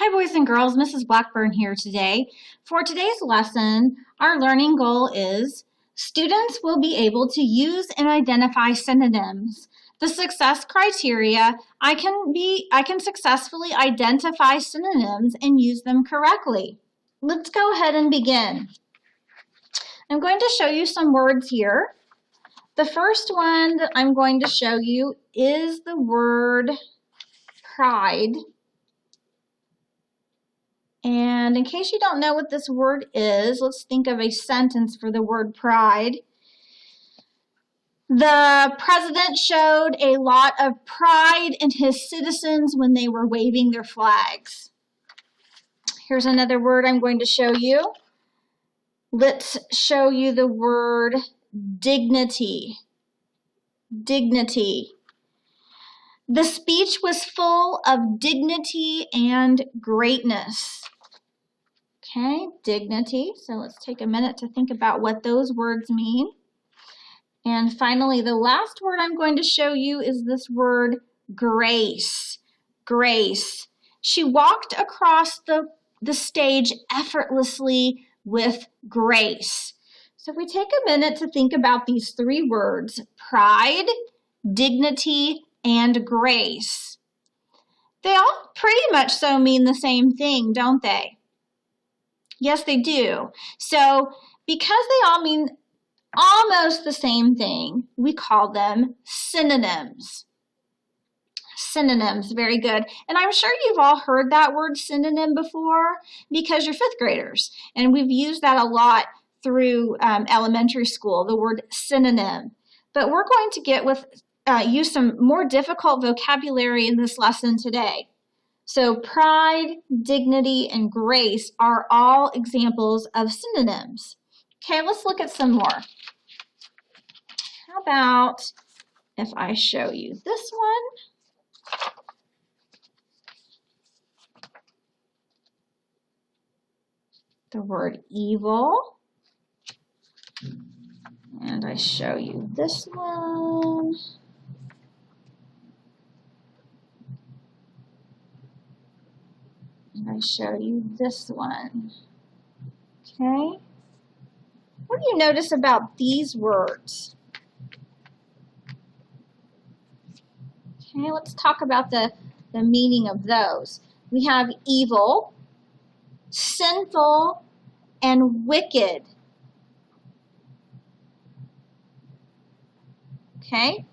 Hi boys and girls, Mrs. Blackburn here today. For today's lesson, our learning goal is students will be able to use and identify synonyms. The success criteria, I can successfully identify synonyms and use them correctly. Let's go ahead and begin. I'm going to show you some words here. The first one that I'm going to show you is the word pride. And in case you don't know what this word is, let's think of a sentence for the word pride. The president showed a lot of pride in his citizens when they were waving their flags. Here's another word I'm going to show you. Let's show you the word dignity. Dignity. The speech was full of dignity and greatness. Okay, dignity. So let's take a minute to think about what those words mean. And finally, the last word I'm going to show you is this word grace. Grace. She walked across the stage effortlessly with grace. So if we take a minute to think about these three words, pride, dignity, and grace, they all pretty much so mean the same thing, don't they? Yes, they do. So because they all mean almost the same thing, we call them synonyms. Synonyms, very good. And I'm sure you've all heard that word synonym before because you're fifth graders. And we've used that a lot through elementary school, the word synonym. But we're going to use some more difficult vocabulary in this lesson today. So pride, dignity, and grace are all examples of synonyms. Okay, let's look at some more. How about if I show you this one? The word evil. And I show you this one. And I show you this one. Okay? What do you notice about these words? Okay, let's talk about the meaning of those. We have evil, sinful, and wicked. Okay?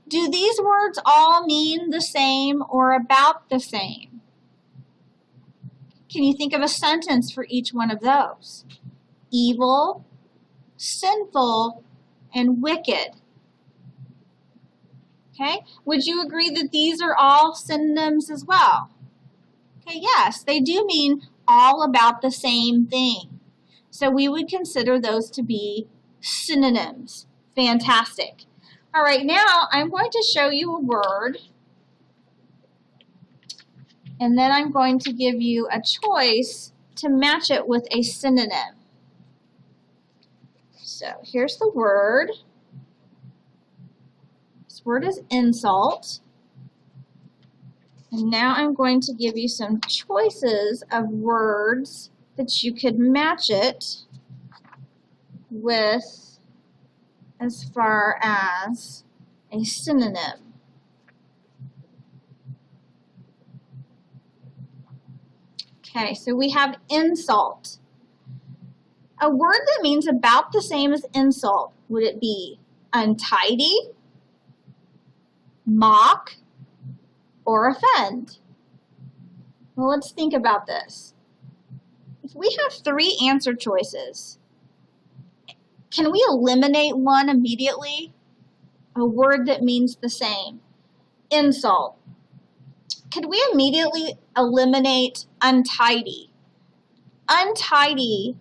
Do these words all mean the same or about the same? Can you think of a sentence for each one of those? Evil, sinful, and wicked. Okay? Would you agree that these are all synonyms as well? Okay, yes, they do mean all about the same thing. So we would consider those to be synonyms. Fantastic. All right, now I'm going to show you a word, and then I'm going to give you a choice to match it with a synonym. So here's the word. This word is insult. And now I'm going to give you some choices of words that you could match it with as far as a synonym. Okay, so we have insult. A word that means about the same as insult, would it be untidy, mock, or offend? Well, let's think about this. If we have three answer choices, can we eliminate one immediately? A word that means the same. Insult. Could we immediately eliminate untidy? Untidy,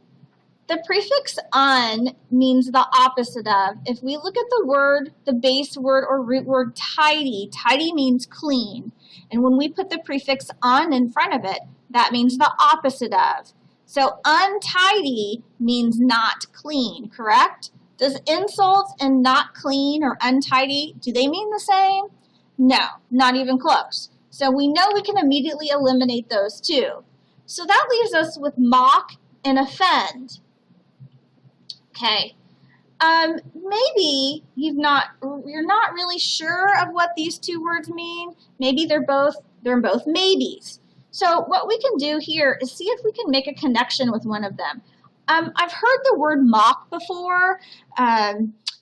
the prefix un means the opposite of. If we look at the word, the base word or root word tidy, tidy means clean. And when we put the prefix un in front of it, that means the opposite of. So untidy means not clean, correct? Does insult and not clean or untidy, do they mean the same? No, not even close. So we know we can immediately eliminate those two. So that leaves us with mock and offend. Okay. Maybe you're not really sure of what these two words mean. Maybe they're both maybes. So what we can do here is see if we can make a connection with one of them. I've heard the word mock before.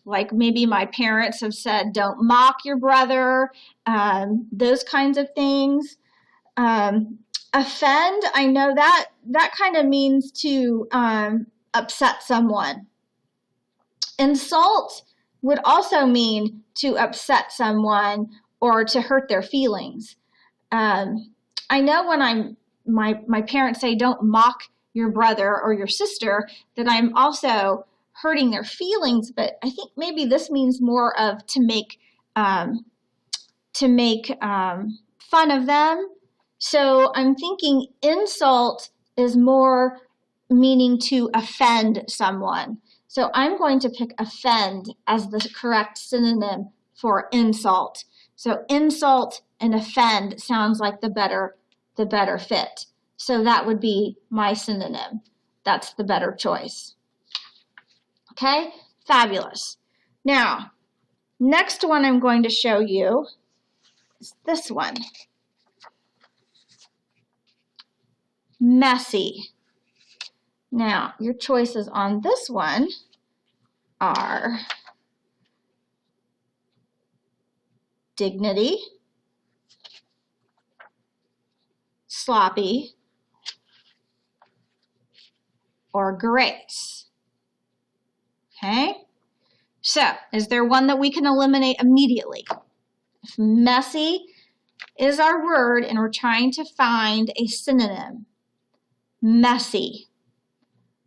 Like maybe my parents have said, don't mock your brother, those kinds of things. Offend, I know that kind of means to upset someone. Insult would also mean to upset someone or to hurt their feelings. I know when my parents say don't mock your brother or your sister, that I'm also hurting their feelings, but I think maybe this means more of to make fun of them. So I'm thinking insult is more meaning to offend someone. So I'm going to pick offend as the correct synonym for insult. So insult and offend sounds like the better fit. So that would be my synonym. That's the better choice. Okay, fabulous. Now, next one I'm going to show you is this one. Messy. Now, your choices on this one are dignity, sloppy, or grace. Okay? So, is there one that we can eliminate immediately? If messy is our word and we're trying to find a synonym, messy.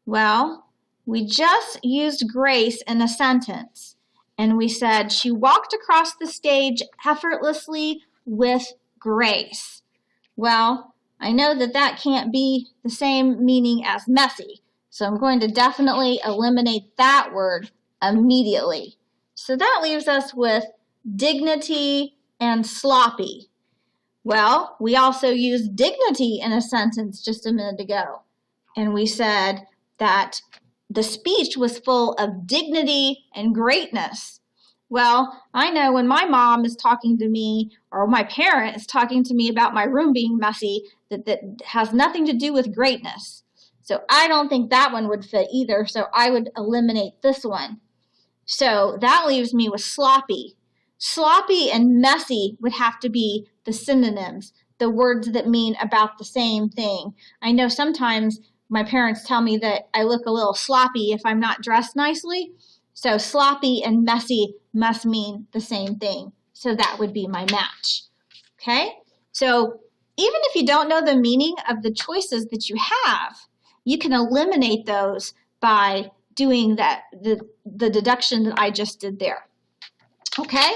Well, we just used grace in a sentence, and we said she walked across the stage effortlessly with grace. Well, I know that can't be the same meaning as messy, so I'm going to definitely eliminate that word immediately. So that leaves us with dignity and sloppy. Well, we also used dignity in a sentence just a minute ago, and we said that the speech was full of dignity and greatness. Well, I know when my mom is talking to me or my parent is talking to me about my room being messy, that has nothing to do with greatness. So I don't think that one would fit either, so I would eliminate this one. So that leaves me with sloppy. Sloppy and messy would have to be the synonyms, the words that mean about the same thing. I know sometimes my parents tell me that I look a little sloppy if I'm not dressed nicely. So sloppy and messy must mean the same thing. So that would be my match. Okay? So even if you don't know the meaning of the choices that you have, you can eliminate those by doing the deduction that I just did there. Okay?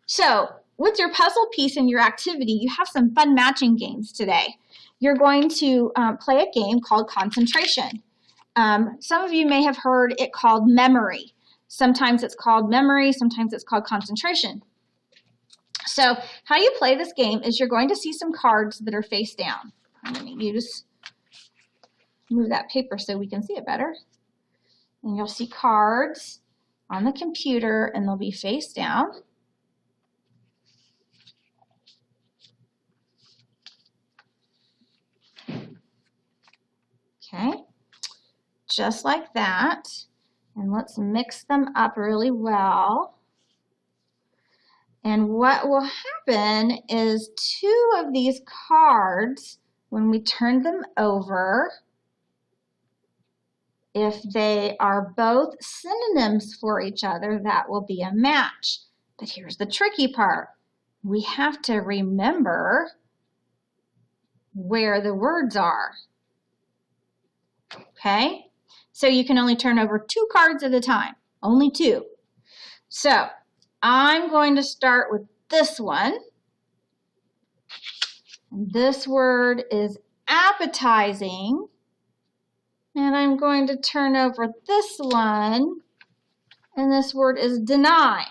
So with your puzzle piece and your activity, you have some fun matching games today. You're going to play a game called concentration. Some of you may have heard it called memory. Sometimes it's called memory, sometimes it's called concentration. So how you play this game is you're going to see some cards that are face down. I'm going to move that paper so we can see it better. And you'll see cards on the computer and they'll be face down. Okay, just like that. And let's mix them up really well. And what will happen is two of these cards, when we turn them over, if they are both synonyms for each other, that will be a match. But here's the tricky part. We have to remember where the words are. Okay? So you can only turn over two cards at a time, only two. So I'm going to start with this one. And this word is appetizing. And I'm going to turn over this one. And this word is deny.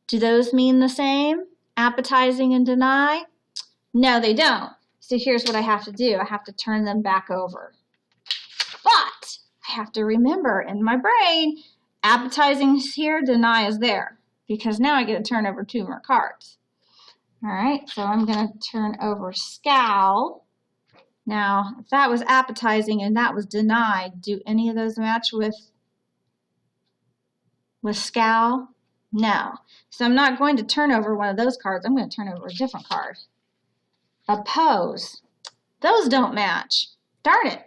Do those mean the same? Appetizing and deny? No, they don't. So here's what I have to do. I have to turn them back over. But I have to remember in my brain, appetizing is here, deny is there. Because now I get to turn over 2 more cards. All right, so I'm going to turn over scowl. Now, if that was appetizing and that was denied, do any of those match with scowl? No. So I'm not going to turn over one of those cards. I'm going to turn over a different card. Oppose. Those don't match. Darn it.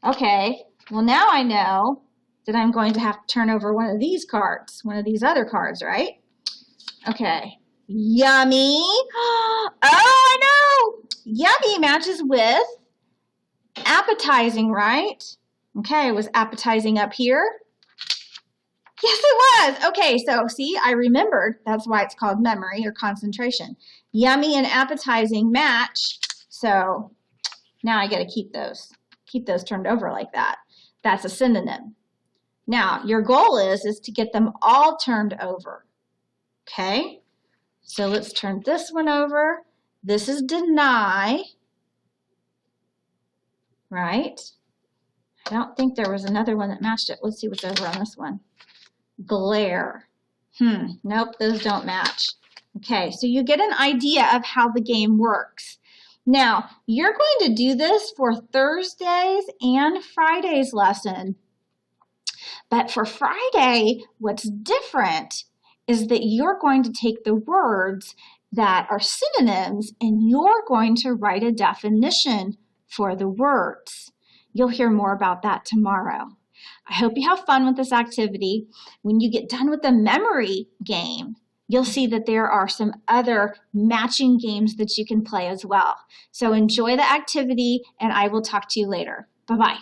Okay, well now I know that I'm going to have to turn over one of these cards, one of these other cards, right? Okay, yummy. Oh, I know. Yummy matches with appetizing, right? Okay, was appetizing up here? Yes, it was. Okay, so see, I remembered. That's why it's called memory or concentration. Yummy and appetizing match. So now I get to keep those turned over like that. That's a synonym. Now, your goal is to get them all turned over. Okay? So let's turn this one over. This is deny. Right? I don't think there was another one that matched it. Let's see what's over on this one. Glare. Nope, those don't match. Okay, so you get an idea of how the game works. Now, you're going to do this for Thursday's and Friday's lesson. But for Friday, what's different is that you're going to take the words that are synonyms and you're going to write a definition for the words. You'll hear more about that tomorrow. I hope you have fun with this activity. When you get done with the memory game, you'll see that there are some other matching games that you can play as well. So enjoy the activity, and I will talk to you later. Bye-bye.